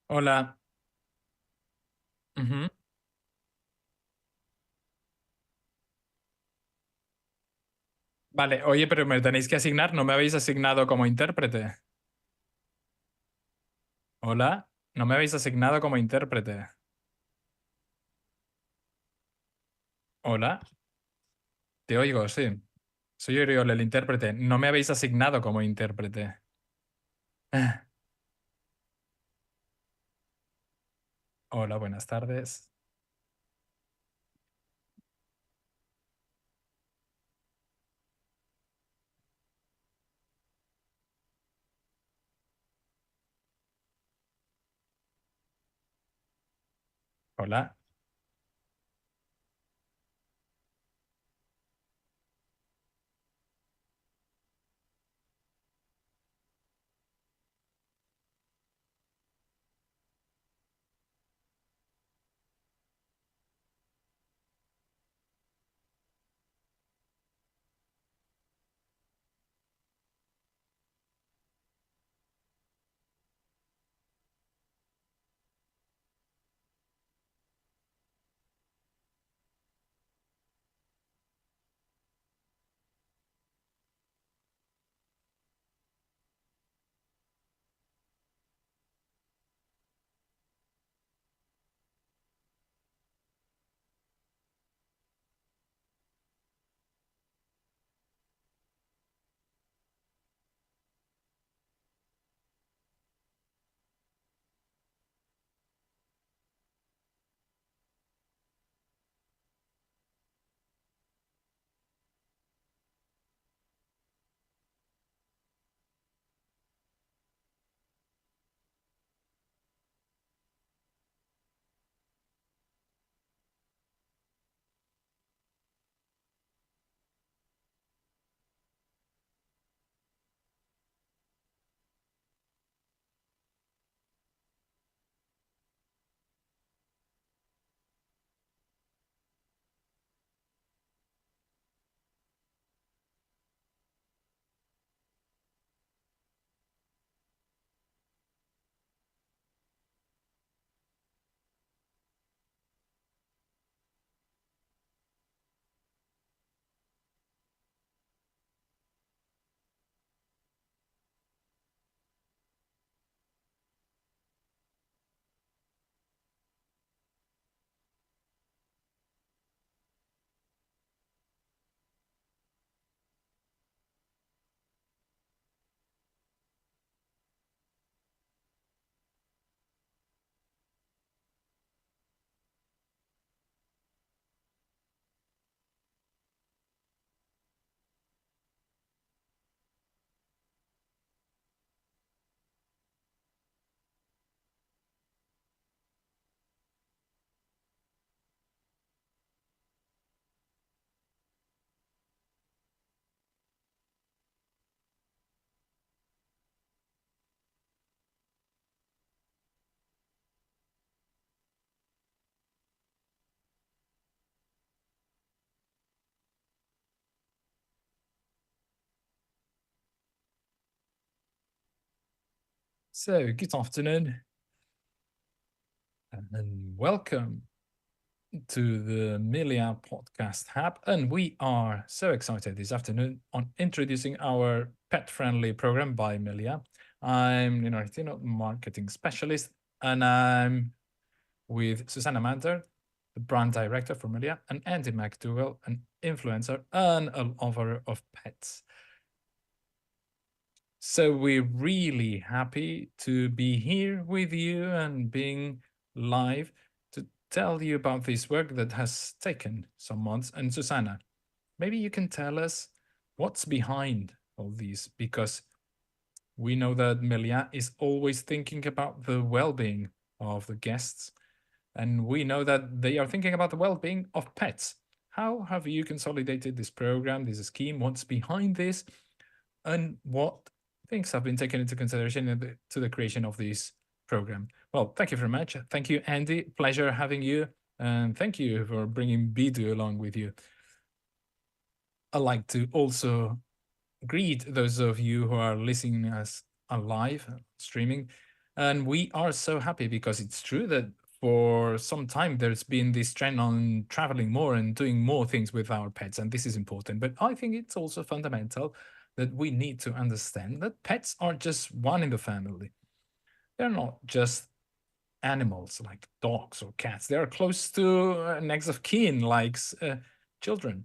Hola. Ujú. Vale, oye, pero me tenéis que asignar, no me habéis asignado como intérprete. Hola, no me habéis asignado como intérprete. Hola, te oigo, sí. Soy Oriol, el intérprete. No me habéis asignado como intérprete. Hola, buenas tardes. Hola. So, good afternoon and welcome to the Meliá podcast hub. And we are so excited this afternoon on introducing our pet-friendly program by Meliá. I'm Gerardino, marketing specialist, and I'm with Susanna Mander, the brand director for Meliá, and Andy McDougall, an influencer and a lover of pets. So we're really happy to be here with you and being live to tell you about this work that has taken some months. And Susanna, maybe you can tell us what's behind all these, because we know that Meliá is always thinking about the well-being of the guests, and we know that they are thinking about the well-being of pets. How have you consolidated this program, this scheme? What's behind this? And what things have been taken into consideration to the creation of this program? Well, thank you very much. Thank you, Andy. Pleasure having you. And thank you for bringing Bidu along with you. I'd like to also greet those of you who are listening us live streaming. And we are so happy because it's true that for some time there's been this trend on traveling more and doing more things with our pets, and this is important. But I think it's also fundamental that we need to understand that pets are just one in the family. They're not just animals like dogs or cats. They are close to next of kin, like children.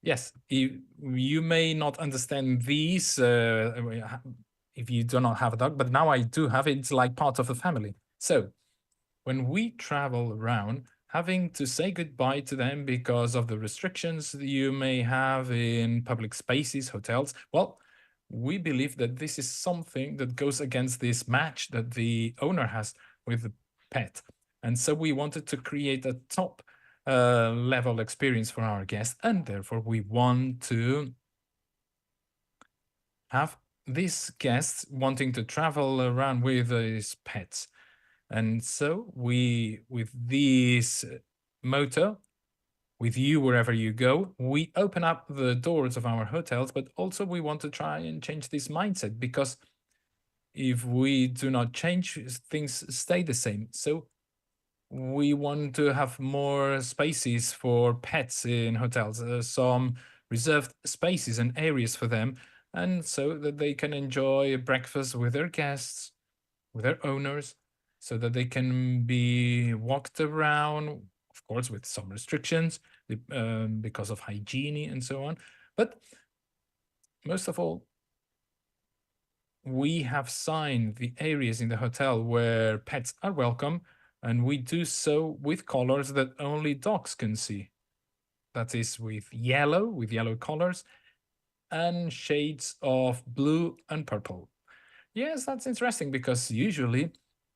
Yes, you may not understand these if you do not have a dog, but now I do have it. It's like part of the family. So when we travel around, having to say goodbye to them because of the restrictions you may have in public spaces, hotels, well, we believe that this is something that goes against this match that the owner has with the pet. And so we wanted to create a top level experience for our guests, and therefore we want to have these guests wanting to travel around with these pets. And so we, with this motto, with you wherever you go, we open up the doors of our hotels, but also we want to try and change this mindset, because if we do not change, things stay the same. So we want to have more spaces for pets in hotels, some reserved spaces and areas for them, and so that they can enjoy breakfast with their guests, with their owners, so that they can be walked around, of course, with some restrictions because of hygiene and so on. But most of all, we have signed the areas in the hotel where pets are welcome, and we do so with colors that only dogs can see. That is with yellow colors, and shades of blue and purple. Yes, that's interesting because usually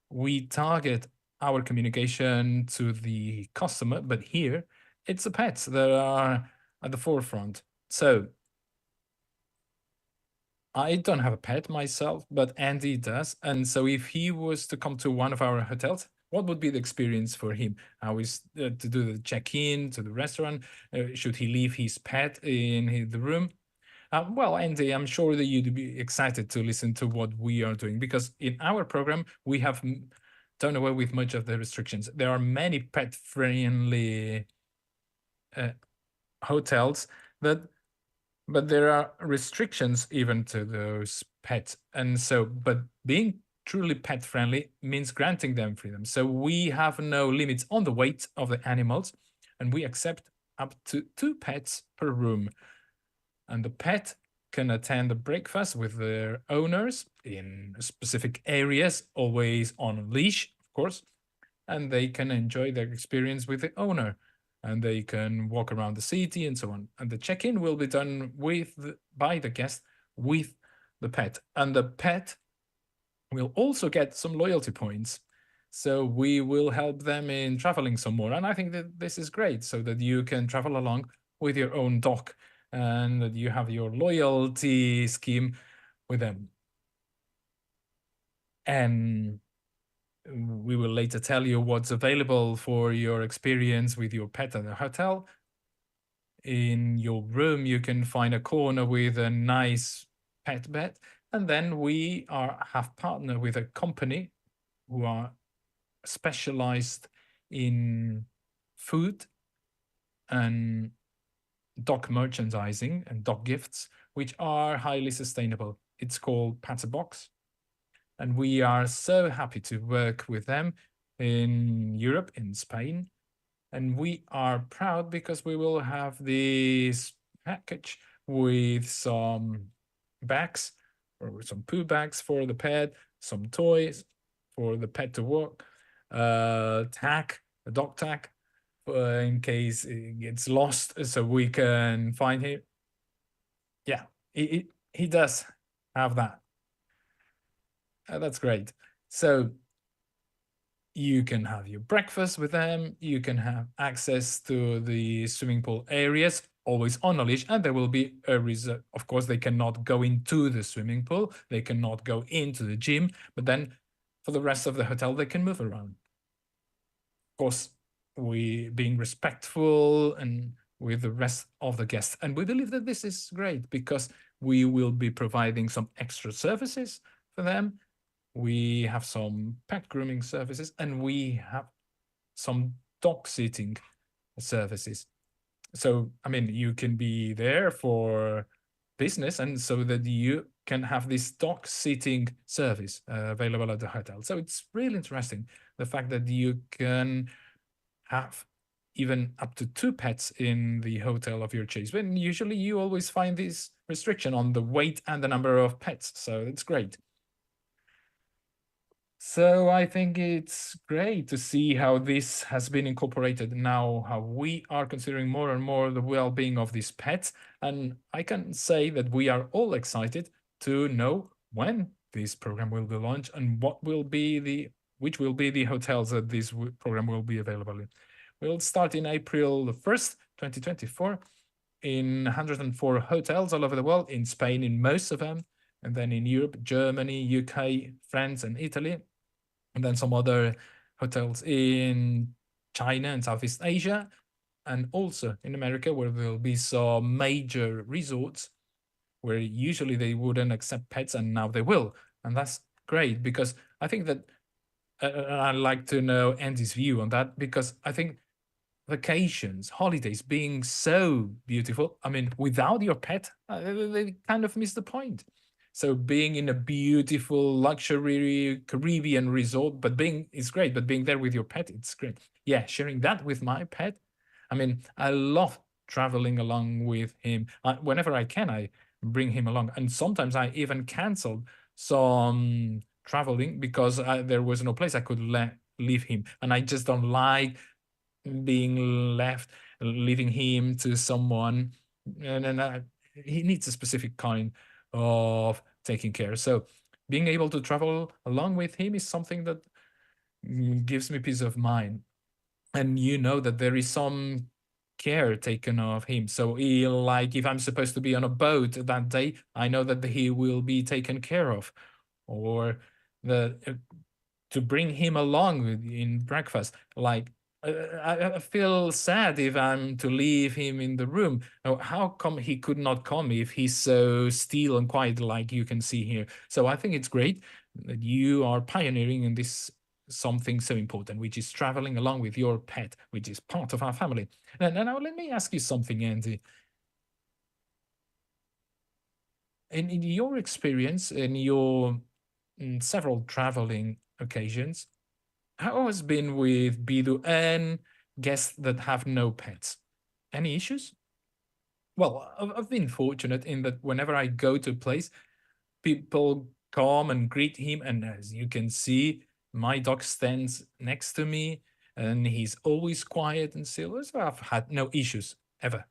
we target our communication to the customer, but here it's the pets that are at the forefront. So I don't have a pet myself, but Andy does. And so if he was to come to one of our hotels, what would be the experience for him? How is to do the check-in to the restaurant? Should he leave his pet in the room? Well, Andy, I'm sure that you'd be excited to listen to what we are doing, because in our program, we have done away with much of the restrictions. There are many pet-friendly hotels that, but there are restrictions even to those pets. And so, but being truly pet-friendly means granting them freedom. So we have no limits on the weight of the animals, and we accept up to 2 pets per room. And the pet can attend a breakfast with their owners in specific areas, always on a leash, of course, and they can enjoy their experience with the owner, and they can walk around the city and so on. And the check-in will be done by the guest with the pet, and the pet will also get some loyalty points. So we will help them in traveling some more. And I think that this is great, so that you can travel along with your own dog and that you have your loyalty scheme with them. And we will later tell you what's available for your experience with your pet at the hotel. In your room, you can find a corner with a nice pet bed. And then we have partnered with a company who are specialized in food and dog merchandising and dog gifts, which are highly sustainable. It's called Patterbox. And we are so happy to work with them in Europe, in Spain. And we are proud because we will have this package with some bags, or some poo bags for the pet, some toys for the pet to walk, tack, a dog tack, in case it gets lost, so we can find him. Yeah, he does have that. That's great. So you can have your breakfast with them. You can have access to the swimming pool areas, always on a leash, and there will be a reserve. Of course, they cannot go into the swimming pool. They cannot go into the gym, but then for the rest of the hotel, they can move around. Of course, we being respectful and with the rest of the guests. And we believe that this is great because we will be providing some extra services for them. we have some pet grooming services, and we have some dog sitting services. So, I mean, you can be there for business, and so that you can have this dog sitting service available at the hotel. So it's really interesting, the fact that you can have even up to 2 pets in the hotel of your choice. When usually you always find this restriction on the weight and the number of pets. So it's great. So I think it's great to see how this has been incorporated now, how we are considering more and more the well-being of these pets. And I can say that we are all excited to know when this program will be launched and which will be the hotels that this program will be available in. We'll start in April 1st, 2024, in 104 hotels all over the world, in Spain, in most of them, and then in Europe, Germany, UK, France, and Italy, and then some other hotels in China and Southeast Asia, and also in America, where there'll be some major resorts where usually they wouldn't accept pets, and now they will. And that's great, because I think that I'd like to know Andy's view on that, because I think vacations, holidays being so beautiful, I mean, without your pet, they kind of miss the point. So being in a beautiful luxury Caribbean resort, but being is great, but being there with your pet, it's great. Yeah, sharing that with my pet. I mean, I love traveling along with him. Whenever I can, I bring him along, and sometimes I even canceled some traveling because there was no place I could leave him, and I just don't like being left, leaving him to someone, and he needs a specific kind of taking care. So being able to travel along with him is something that gives me peace of mind. And you know that there is some care taken of him. So like if I'm supposed to be on a boat that day, I know that he will be taken care of. Or the to bring him along in breakfast. Like, I feel sad if I'm to leave him in the room. Now, how come he could not come if he's so still and quiet like you can see here? So I think it's great that you are pioneering in this something so important, which is traveling along with your pet, which is part of our family. And now let me ask you something, Andy. In your experience, in your several traveling occasions, how has been with Bidu and guests that have no pets? Any issues? Well, I've been fortunate in that whenever I go to a place, people come and greet him. And as you can see, my dog stands next to me and he's always quiet and still. So I've had no issues ever.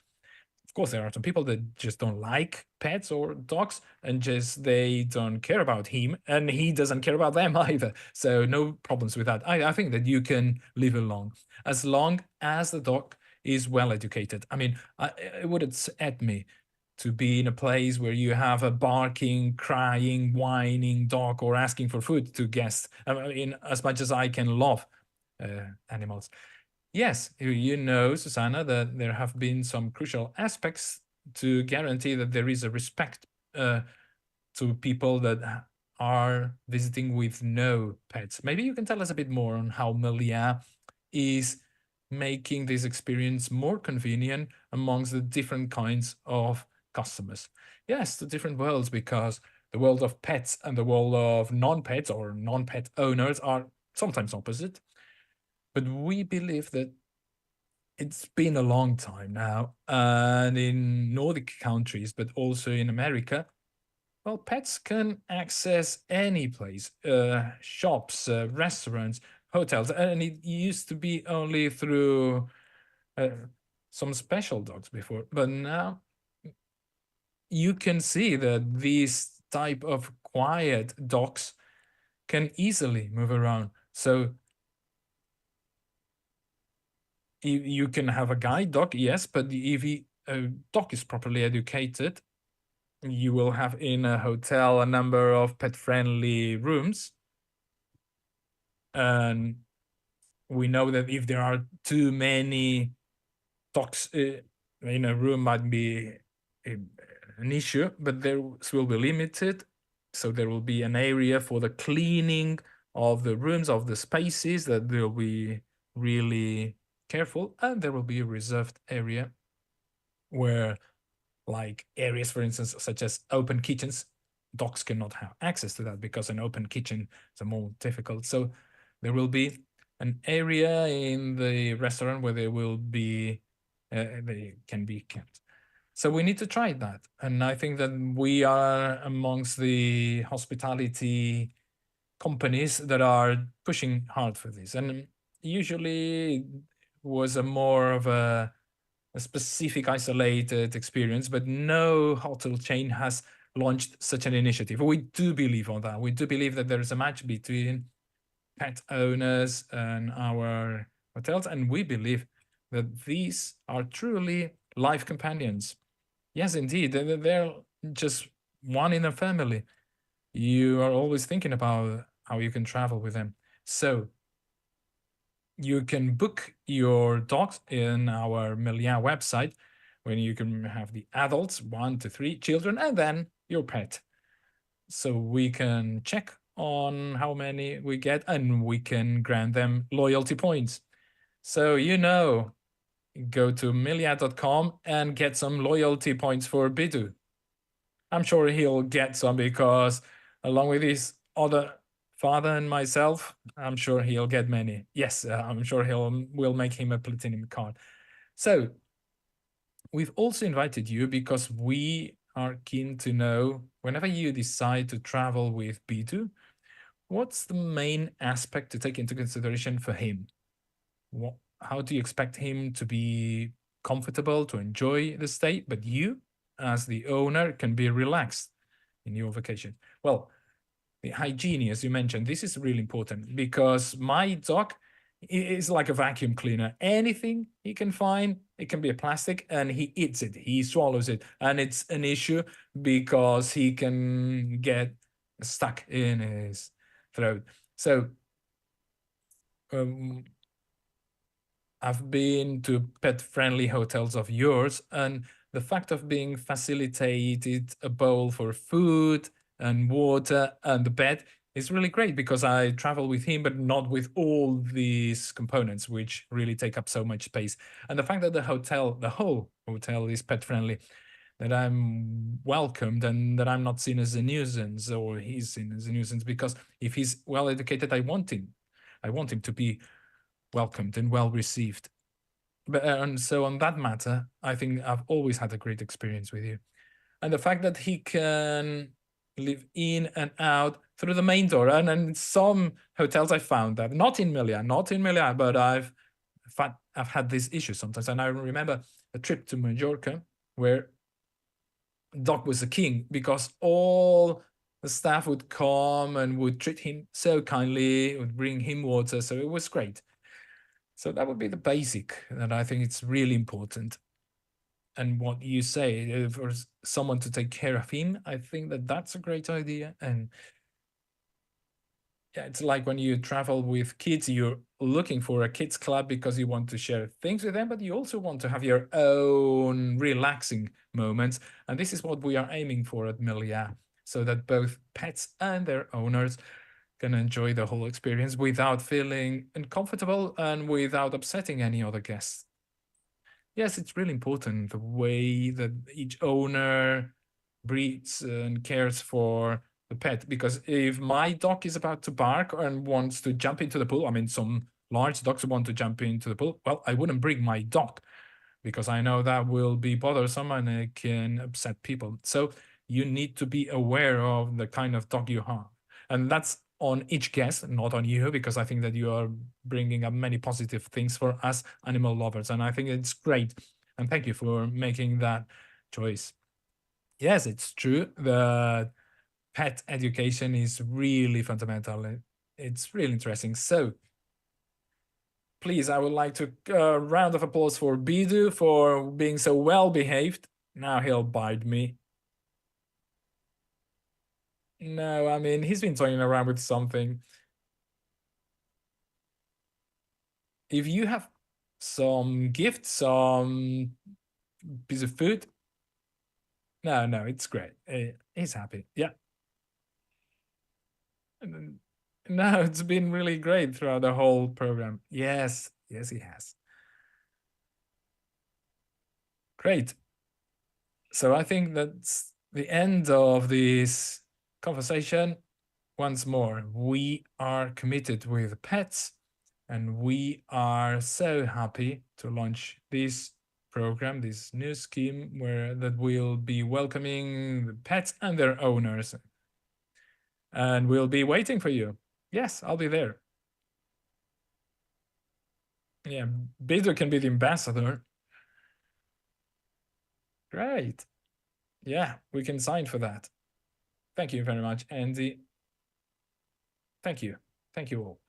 Of course, there are some people that just don't like pets or dogs and just they don't care about him and he doesn't care about them either. So no problems with that. I think that you can live along as long as the dog is well educated. I mean, it wouldn't set me to be in a place where you have a barking, crying, whining dog or asking for food to guests. I mean, as much as I can love animals. Yes, you know, Susanna, that there have been some crucial aspects to guarantee that there is a respect to people that are visiting with no pets. Maybe you can tell us a bit more on how Meliá is making this experience more convenient amongst the different kinds of customers. Yes, the different worlds, because the world of pets and the world of non-pets or non-pet owners are sometimes opposite. But we believe that it's been a long time now, and in Nordic countries, but also in America, well, pets can access any place, shops, restaurants, hotels, and it used to be only through uh, some special dogs before, but now you can see that these type of quiet dogs can easily move around. So you can have a guide dog, yes, but if a dog is properly educated, you will have in a hotel a number of pet-friendly rooms. And we know that if there are too many dogs in a room might be an issue, but there will be limited. So there will be an area for the cleaning of the rooms, of the spaces, that they'll be really careful. And there will be a reserved area where, like areas, for instance, such as open kitchens, dogs cannot have access to that because an open kitchen is more difficult. So there will be an area in the restaurant where they can be kept. So we need to try that. And I think that we are amongst the hospitality companies that are pushing hard for this. And usually was a more of a specific isolated experience, but no hotel chain has launched such an initiative. We do believe on that. We do believe that there is a match between pet owners and our hotels, and we believe that these are truly life companions. Yes, indeed, they're just one in a family. You are always thinking about how you can travel with them. So you can book your dogs in our Meliá website, when you can have the adults, 1 to 3 children, and then your pet. So we can check on how many we get, and we can grant them loyalty points. So, go to meliá.com and get some loyalty points for Bidu. I'm sure he'll get some because, along with his other father and myself, I'm sure he'll get many. Yes, I'm sure we'll make him a platinum card. So we've also invited you because we are keen to know, whenever you decide to travel with Bidu, what's the main aspect to take into consideration for him? How do you expect him to be comfortable, to enjoy the stay, but you, as the owner, can be relaxed in your vacation? Well, the hygiene, as you mentioned, this is really important because my dog is like a vacuum cleaner. Anything he can find, it can be a plastic, and he eats it, he swallows it. And it's an issue because he can get stuck in his throat. So I've been to pet-friendly hotels of yours, and the fact of being facilitated a bowl for food and water and the bed is really great because I travel with him, but not with all these components, which really take up so much space. And the fact that the whole hotel is pet-friendly, that I'm welcomed and that I'm not seen as a nuisance, or he's seen as a nuisance, because if he's well educated, I want him to be welcomed and well received. And so on that matter, I think I've always had a great experience with you. And the fact that he can live in and out through the main door. And in some hotels I found that, not in Meliá, but I've had this issue sometimes. And I remember a trip to Mallorca where Doc was a king because all the staff would come and would treat him so kindly, would bring him water. So it was great. So that would be the basic, that I think it's really important. And what you say, for someone to take care of him, I think that that's a great idea. And yeah, it's like when you travel with kids, you're looking for a kids club because you want to share things with them, but you also want to have your own relaxing moments. And this is what we are aiming for at Meliá, so that both pets and their owners can enjoy the whole experience without feeling uncomfortable and without upsetting any other guests. Yes, it's really important the way that each owner breeds and cares for the pet, because if my dog is about to bark and wants to jump into the pool, I mean, some large dogs want to jump into the pool, well, I wouldn't bring my dog because I know that will be bothersome and it can upset people. So you need to be aware of the kind of dog you have. And that's on each guest, not on you, because I think that you are bringing up many positive things for us animal lovers. And I think it's great. And thank you for making that choice. Yes, it's true that pet education is really fundamental. It's really interesting. So please, I would like to round of applause for Bidu for being so well behaved. Now he'll bite me. No, I mean, he's been toying around with something. If you have some gift, some piece of food. No, it's great. He's happy. Yeah. No, it's been really great throughout the whole program. Yes, yes, he has. Great. So I think that's the end of this conversation. Once more, we are committed with pets, and we are so happy to launch this program, this new scheme where that will be welcoming the pets and their owners. And we'll be waiting for you. Yes, I'll be there. Yeah, Beto can be the ambassador. Great. Yeah, we can sign for that. Thank you very much, Andy. Thank you. Thank you all.